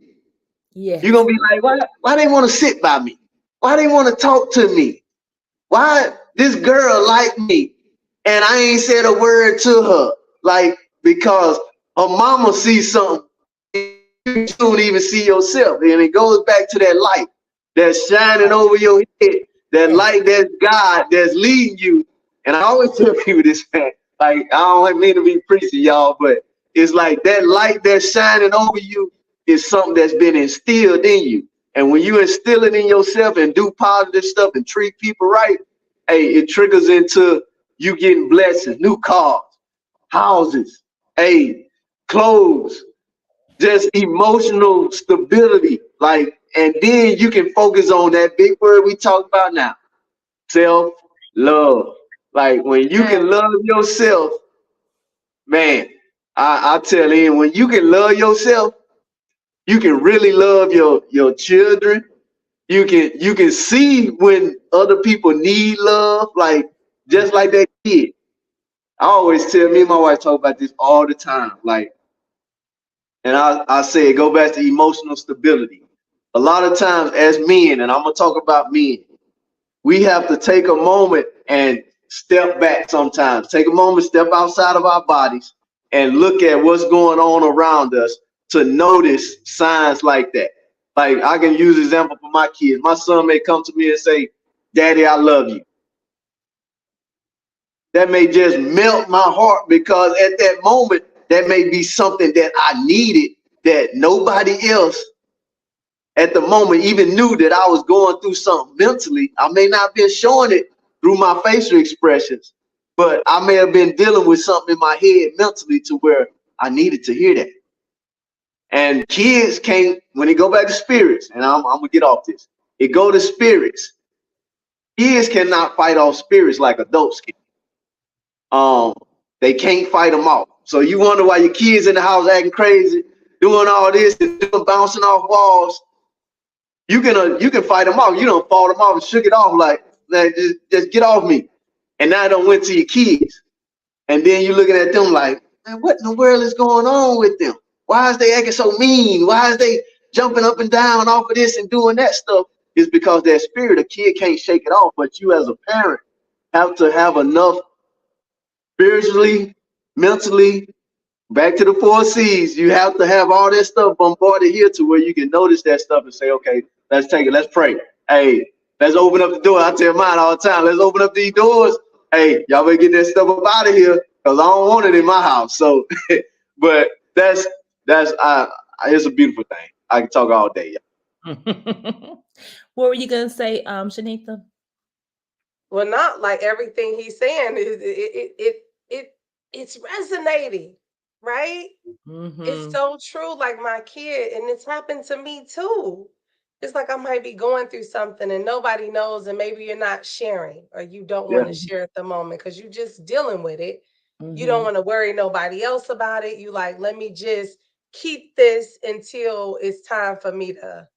A: Yes.
B: You're gonna be like, why they want to sit by me? Why they want to talk to me? Why this girl like me and I ain't said a word to her? Like, because her mama sees something you don't even see yourself. And it goes back to that light that's shining over your head, that light that's God that's leading you. And I always tell people this, man, like, I don't mean to be preachy, y'all, but it's like that light that's shining over you is something that's been instilled in you. And when you instill it in yourself and do positive stuff and treat people right, hey, it triggers into you getting blessings, new cars, houses, hey, clothes, just emotional stability. Like, and then you can focus on that big word we talked about now, self-love. Like when you can love yourself, man, I tell you, when you can love yourself, you can really love your children. You can see when other people need love, like just like that kid. I always tell me and my wife talk about this all the time. Like, and I say go back to emotional stability. A lot of times as men, and I'm gonna talk about men, we have to take a moment and step back sometimes. Take a moment, step outside of our bodies and look at what's going on around us to notice signs like that. Like I can use example for my kids. My son may come to me and say, Daddy, I love you. That may just melt my heart because at that moment, that may be something that I needed that nobody else at the moment even knew that I was going through something mentally. I may not have been showing it through my facial expressions, but I may have been dealing with something in my head mentally to where I needed to hear that. And kids can't, when they go back to spirits, and I'm gonna get off this, it go to spirits. Kids cannot fight off spirits like adults can. They can't fight them off. So you wonder why your kids in the house acting crazy, doing all this and doing, bouncing off walls. You can fight them off. You don't fall them off and shook it off like just get off me. And now it don't went to your kids. And then you're looking at them like, man, what in the world is going on with them? Why is they acting so mean? Why is they jumping up and down off of this and doing that stuff? It's because that spirit, a kid can't shake it off. But you as a parent have to have enough spiritually, mentally, back to the 4 C's. You have to have all that stuff bombarded here to where you can notice that stuff and say, okay, let's take it. Let's pray. Hey, let's open up the door. I tell mine all the time. Let's open up these doors. Hey, y'all better get that stuff up out of here because I don't want it in my house. So, but that's it's a beautiful thing. I can talk all day.
A: What were you gonna say, Shenitha?
C: Well, not like everything he's saying it's resonating, right? It's so true. Like my kid, and it's happened to me too. It's like I might be going through something and nobody knows, and maybe you're not sharing or you don't want to share at the moment because you're just dealing with it. You don't want to worry nobody else about it. You like, let me just keep this until it's time for me to,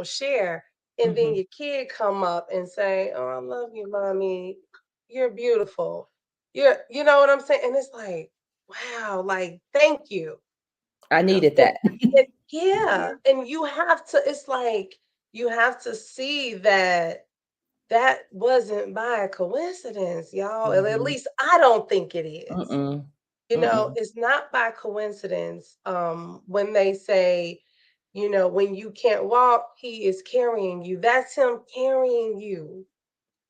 C: share. And then your kid come up and say, oh, I love you, mommy. You're beautiful. You know what I'm saying? And it's like, wow, like, thank you.
A: I needed that.
C: Yeah. And you have to, it's like, you have to see that that wasn't by coincidence, y'all. At least I don't think it is. It's not by coincidence. When they say, when you can't walk, he is carrying you. That's him carrying you,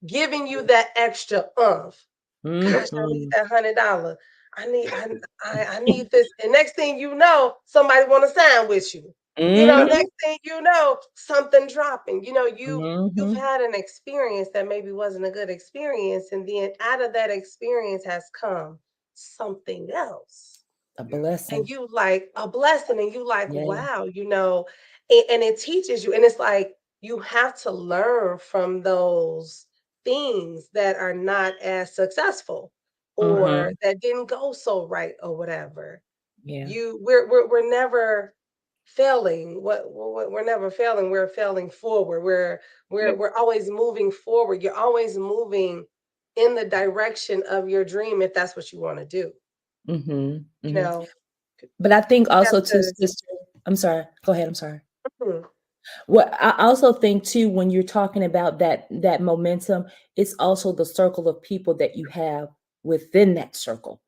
C: giving you that extra Gosh, I need that $100. I need this. And next thing you know, somebody want to sign with you. Next thing you know, something dropping. You've
A: Mm-hmm.
C: had an experience that maybe wasn't a good experience, and then out of that experience has come something else.
A: A
B: Yeah.
A: blessing.
C: And you like a blessing, and you like,
A: Yeah.
C: wow, and it teaches you. And it's like you have to learn from those things that are not as successful or
A: Mm-hmm.
C: that didn't go so right or whatever.
A: Yeah.
C: We're never failing. We're never failing. We're failing forward.
B: Yeah.
C: We're always moving forward. You're always moving in the direction of your dream if that's what you want to do.
A: Mm-hmm.
C: You
A: Mm-hmm.
C: know,
A: But I think
C: you have
A: also too,
C: to.
A: sister. I'm sorry. Go ahead. I'm sorry.
C: Mhm.
A: Well, I also think too, when you're talking about that momentum, it's also the circle of people that you have within that circle,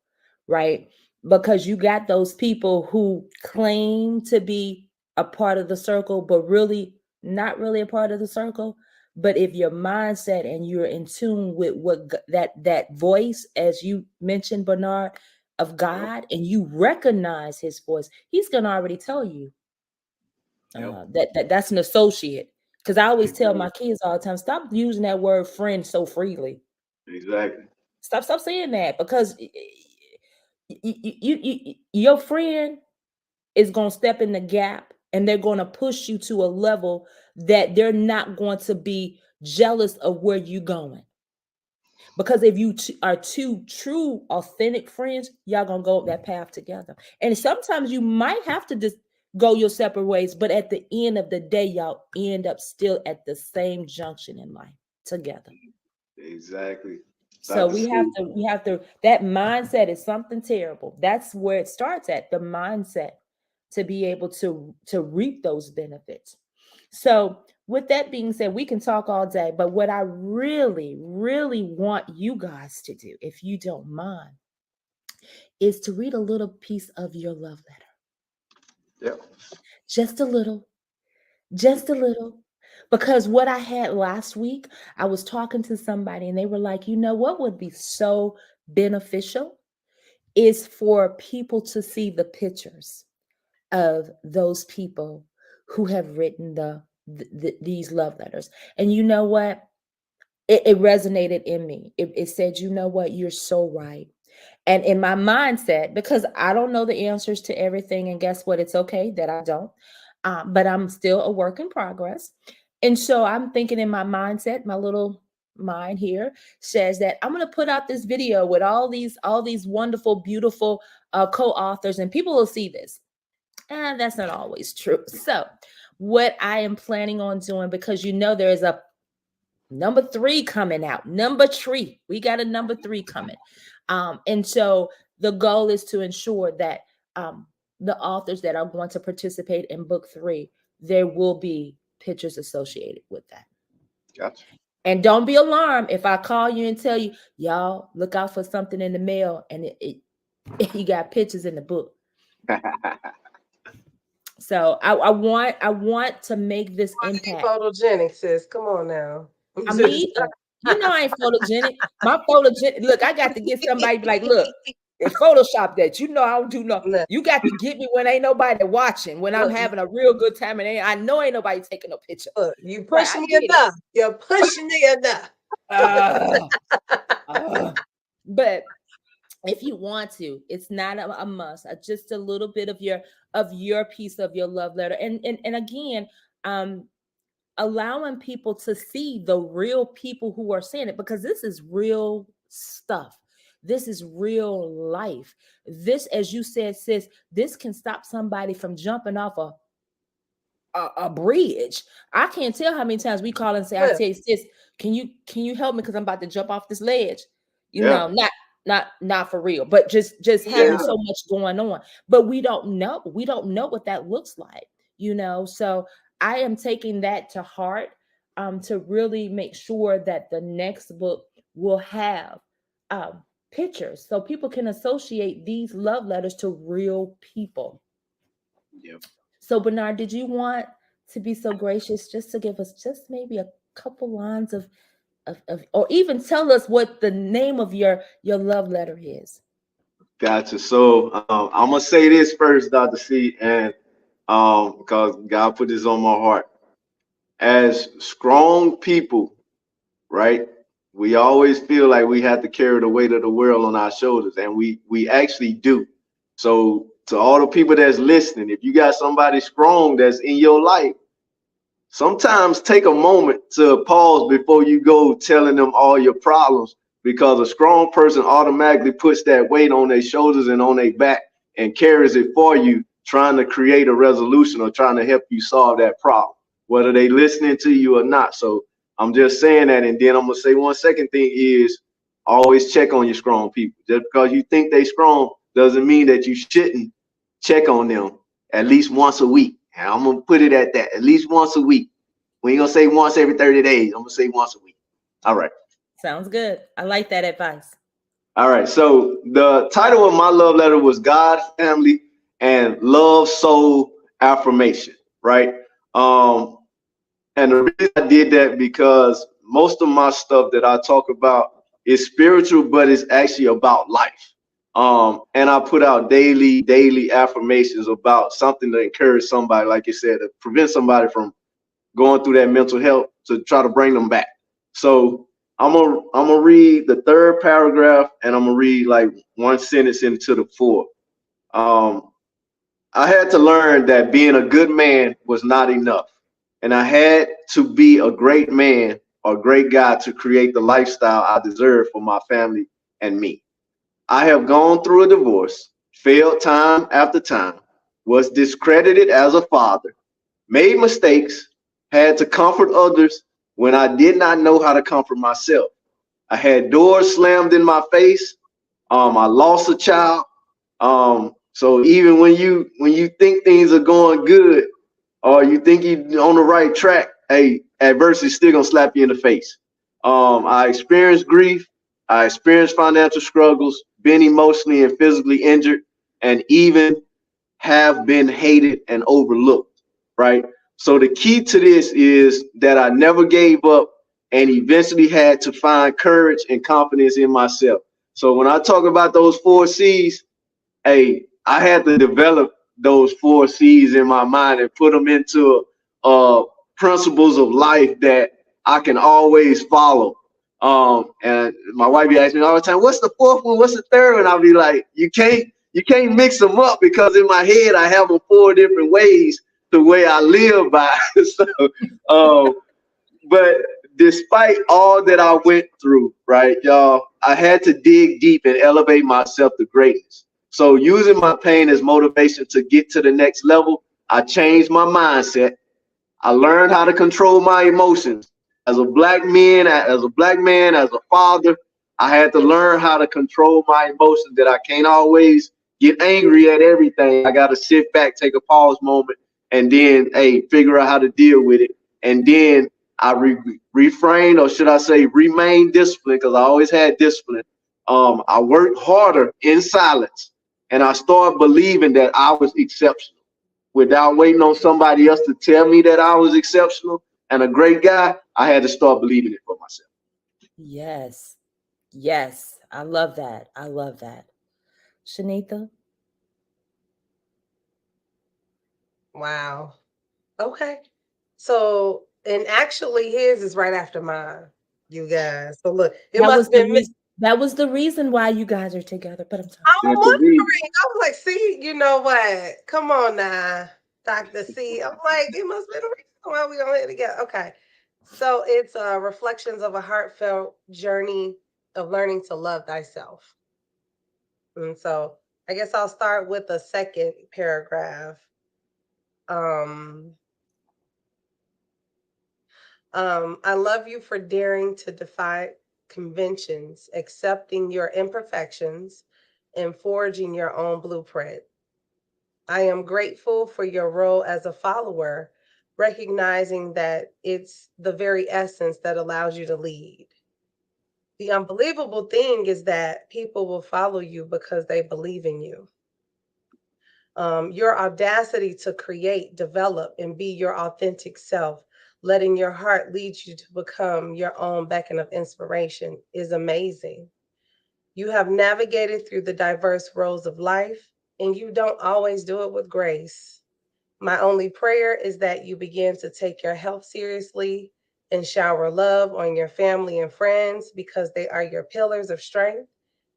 A: right? Because you got those people who claim to be a part of the circle, but really not really a part of the circle. But if your mindset and you're in tune with that voice, as you mentioned, Bernard, of
B: Yep.
A: God, and you recognize His voice, He's gonna already tell you
B: Yep.
A: that's an associate. Because I always tell
B: Exactly.
A: my kids all the time, stop using that word friend so freely.
B: Exactly.
A: Stop saying that, because your friend is going to step in the gap, and they're going to push you to a level that they're not going to be jealous of where you're going. Because if you are two true, authentic friends, y'all gonna go that path together. And sometimes you might have to just go your separate ways, but at the end of the day, y'all end up still at the same junction in life together.
B: Exactly.
A: So
B: Dr.
A: we
B: C.
A: have to, that mindset is something terrible. That's where it starts at, the mindset, to be able to reap those benefits. So with that being said, we can talk all day, but what I really, really want you guys to do, if you don't mind, is to read a little piece of your love letter.
B: Yep.
A: Just a little, just a little. Because what I had last week, I was talking to somebody and they were like, you know what would be so beneficial is for people to see the pictures of those people who have written these love letters. And you know what? It resonated in me. It said, you know what? You're so right. And in my mindset, because I don't know the answers to everything, and guess what? It's okay that I don't. But I'm still a work in progress. And so I'm thinking in my mindset, my little mind here says that I'm going to put out this video with all these wonderful, beautiful co-authors, and people will see this. And that's not always true. So what I am planning on doing, because there is a number 3 coming out, number 3, we got a number 3 coming. And so the goal is to ensure that the authors that are going to participate in book 3, there will be pictures associated with that.
B: Gotcha.
A: And don't be alarmed if I call you and tell you, y'all look out for something in the mail and you got pictures in the book. So I want to make this impact.
C: Photogenic, sis. Come on now.
A: I mean, I ain't photogenic. My photogenic, look, I got to get somebody be like, look, and Photoshop that. I don't do no.
C: Look,
A: You got to get me when ain't nobody watching, when I'm
C: look,
A: having a real good time, and I know ain't nobody taking no picture.
C: look, you
A: Right?
C: pushing
A: I
C: me
A: get it.
C: enough. You're pushing me enough.
A: Uh, but if you want to, it's not a must. Just a little bit of your piece of your love letter, and again, allowing people to see the real people who are saying it, because this is real stuff. This is real life. This, as you said, sis, this can stop somebody from jumping off a bridge. I can't tell how many times we call and say, I
C: Look,
A: tell you, sis, can you help me? Because I'm about to jump off this ledge.
B: Yeah.
A: Not for real, but just having
C: yeah.
B: Yeah.
A: so much going on. But we don't know. We don't know what that looks like. So I am taking that to heart, to really make sure that the next book will have um pictures so people can associate these love letters to real people.
B: Yep.
A: So, Bernard, did you want to be so gracious just to give us just maybe a couple lines of or even tell us what the name of your love letter is?
B: Gotcha. So I'm gonna say this first, Dr. C, and because God put this on my heart. As strong people, right? We always feel like we have to carry the weight of the world on our shoulders, and we actually do. So to all the people that's listening, if you got somebody strong that's in your life, sometimes take a moment to pause before you go telling them all your problems, because a strong person automatically puts that weight on their shoulders and on their back and carries it for you, trying to create a resolution or trying to help you solve that problem, whether they listening to you or not. So I'm just saying that. And then I'm gonna say one second thing is always check on your strong people. Just because you think they strong doesn't mean that you shouldn't check on them at least once a week. And I'm gonna put it at least once a week. We ain't gonna say once every 30 days. I'm gonna say once a week. All right.
A: Sounds good. I like that advice.
B: All right. So the title of my love letter was God, Family, and Love Soul Affirmation. Right. And the reason I did that because most of my stuff that I talk about is spiritual, but it's actually about life. And I put out daily affirmations about something to encourage somebody, like you said, to prevent somebody from going through that mental health, to try to bring them back. So I'm gonna read the third paragraph, and I'm gonna read like one sentence into the fourth. Um, I had to learn that being a good man was not enough, and I had to be a great man or great guy to create the lifestyle I deserve for my family and me. I have gone through a divorce, failed time after time, was discredited as a father, made mistakes, had to comfort others when I did not know how to comfort myself. I had doors slammed in my face. I lost a child. So even when you think things are going good or you think you're on the right track, hey, adversity still gonna slap you in the face. I experienced grief. I experienced financial struggles, been emotionally and physically injured, and even have been hated and overlooked, right? So the key to this is that I never gave up and eventually had to find courage and confidence in myself. So when I talk about those 4 C's, hey, I had to develop those 4 C's in my mind and put them into principles of life that I can always follow. And my wife be asking me all the time, "What's the fourth one? What's the third one?" I'll be like, "You can't mix them up because in my head I have them 4 different ways the way I live by." So, but despite all that I went through, right, y'all, I had to dig deep and elevate myself to greatness. So using my pain as motivation to get to the next level, I changed my mindset. I learned how to control my emotions. As a father, I had to learn how to control my emotions, that I can't always get angry at everything. I got to sit back, take a pause moment, and then, hey, figure out how to deal with it. And then I refrain, or should I say remain disciplined, because I always had discipline. I worked harder in silence, and I started believing that I was exceptional without waiting on somebody else to tell me that I was exceptional and a great guy. I had to start believing it for myself.
A: Yes. Yes. I love that. I love that. Shenitha?
C: Wow. Okay. So, and actually his is right after mine, you guys. So look, it
A: That
C: must
A: was
C: have
A: the
C: been
A: reason. That was the reason why you guys are together. But I'm sorry.
C: I'm
B: That's the
C: wondering.
B: reason.
C: I was like, see, you know what? Come on now, Dr. C. I'm like, it must be the reason why we on here together. Okay. So it's reflections of a heartfelt journey of learning to love thyself. And so I guess I'll start with the second paragraph. Um, I love you for daring to defy conventions, accepting your imperfections, and forging your own blueprint. I am grateful for your role as a follower, recognizing that it's the very essence that allows you to lead. The unbelievable thing is that people will follow you because they believe in you. Your audacity to create, develop, and be your authentic self, letting your heart lead you to become your own beacon of inspiration, is amazing. You have navigated through the diverse roles of life, and you don't always do it with grace. My only prayer is that you begin to take your health seriously and shower love on your family and friends because they are your pillars of strength.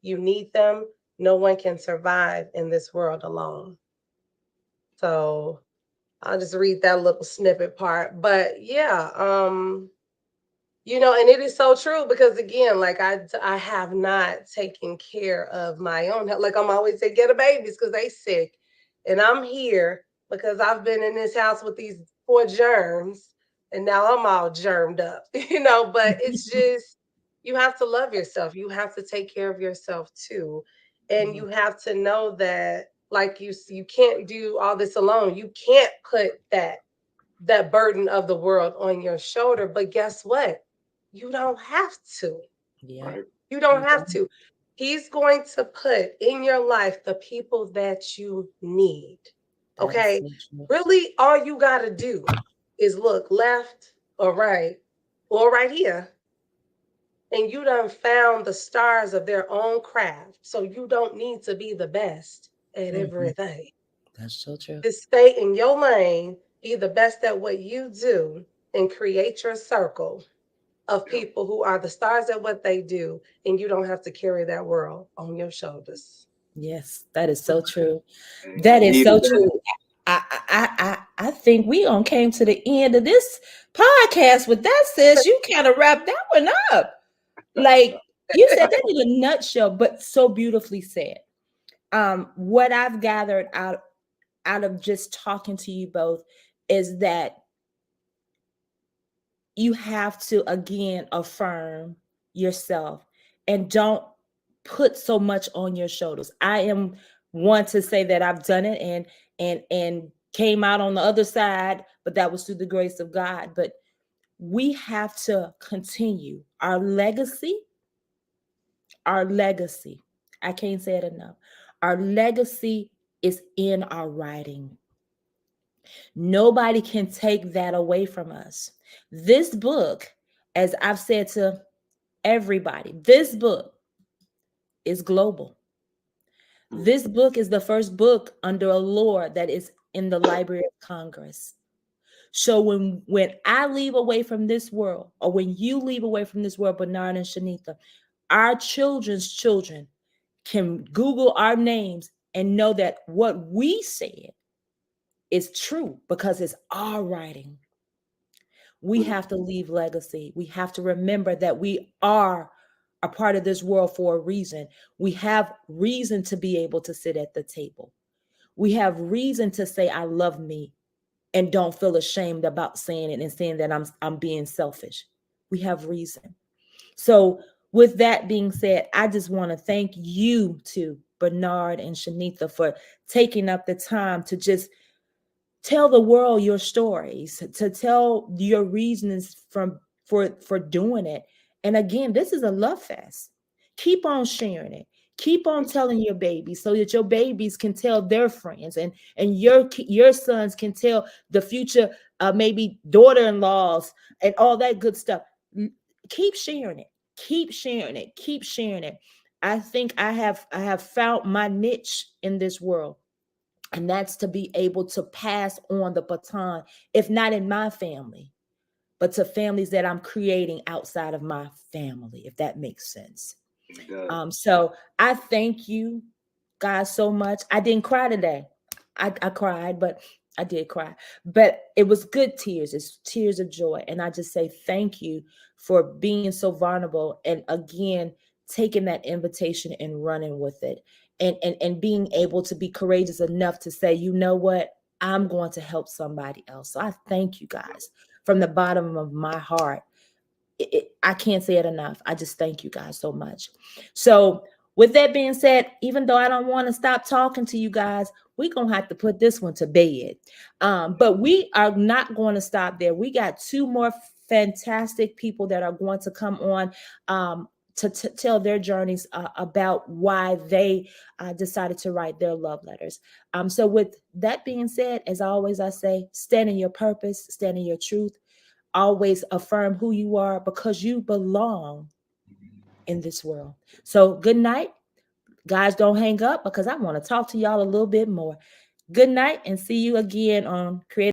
C: You need them. No one can survive in this world alone. So I'll just read that little snippet part. But yeah, and it is so true because again, like I have not taken care of my own health. Like I'm always saying, get a babies because they sick, and I'm here because I've been in this house with these four germs, and now I'm all germed up, But it's just you have to love yourself. You have to take care of yourself too, and
A: Yeah,
C: you have to know that, like you can't do all this alone. You can't put that burden of the world on your shoulder. But guess what? You don't have to.
A: yeah,
B: Right.
C: You don't
A: you
C: have
A: don't.
C: to. He's going to put in your life the people that you need.
A: That is
C: Okay?
A: so true.
C: Really, all you got to do is look left or right or right here, and you done found the stars of their own craft. So you don't need to be the best at
A: Mhm.
C: everything.
A: That's so true.
C: Just stay in your lane, be the best at what you do, and create your circle of
B: Yep.
C: people who are the stars at what they do, and you don't have to carry that world on your shoulders.
A: Yes, that is so true.
B: And
A: That
B: we
A: is
B: needed
A: so
B: that.
A: true. I think we on came to the end of this podcast with that, sis. You kind of wrapped that one up. Like you said that in a nutshell, but so beautifully said. What I've gathered out of just talking to you both is that you have to again affirm yourself and don't put so much on your shoulders. I am one to say that I've done it and came out on the other side, but that was through the grace of God. But we have to continue our legacy. Our legacy. I can't say it enough. Our legacy is in our writing. Nobody can take that away from us. This book, as I've said to everybody, this book is global.
B: Mm.
A: This book is the first book under a law that is in the Library of Congress. So when I leave away from this world, or when you leave away from this world, Bernard and Shenitha, our children's children can Google our names and know that what we said is true because it's our writing. We
B: Mm.
A: have to leave legacy. We have to remember that we are a part of this world for a reason. We have reason to be able to sit at the table. We have reason to say I love me and don't feel ashamed about saying it and saying that I'm being selfish. We have reason. So with that being said, I just want to thank you to Bernard and Shenitha for taking up the time to just tell the world your stories, to tell your reasons for doing it. And again, this is a love fest. Keep on sharing it. Keep on telling your babies so that your babies can tell their friends, and your sons can tell the future maybe daughter-in-laws and all that good stuff. Keep sharing it. Keep sharing it. Keep sharing it. I think I have found my niche in this world, and that's to be able to pass on the baton, if not in my family, but to families that I'm creating outside of my family, if that makes sense.
B: It does.
A: So I thank you guys so much. I didn't cry today. I cried, but I did cry. But it was good tears. It's tears of joy. And I just say thank you for being so vulnerable and again taking that invitation and running with it. And being able to be courageous enough to say, you know what? I'm going to help somebody else. So I thank you guys from the bottom of my heart. I can't say it enough. I just thank you guys so much. So, with that being said, even though I don't want to stop talking to you guys, we're going to have to put this one to bed. But we are not going to stop there. We got two more fantastic people that are going to come on to tell their journeys about why they decided to write their love letters. So, with that being said, as always, I say, stand in your purpose, stand in your truth. Always affirm who you are because you belong in this world. So good night. Guys, don't hang up because I want to talk to y'all a little bit more. Good night and see you again on Creative.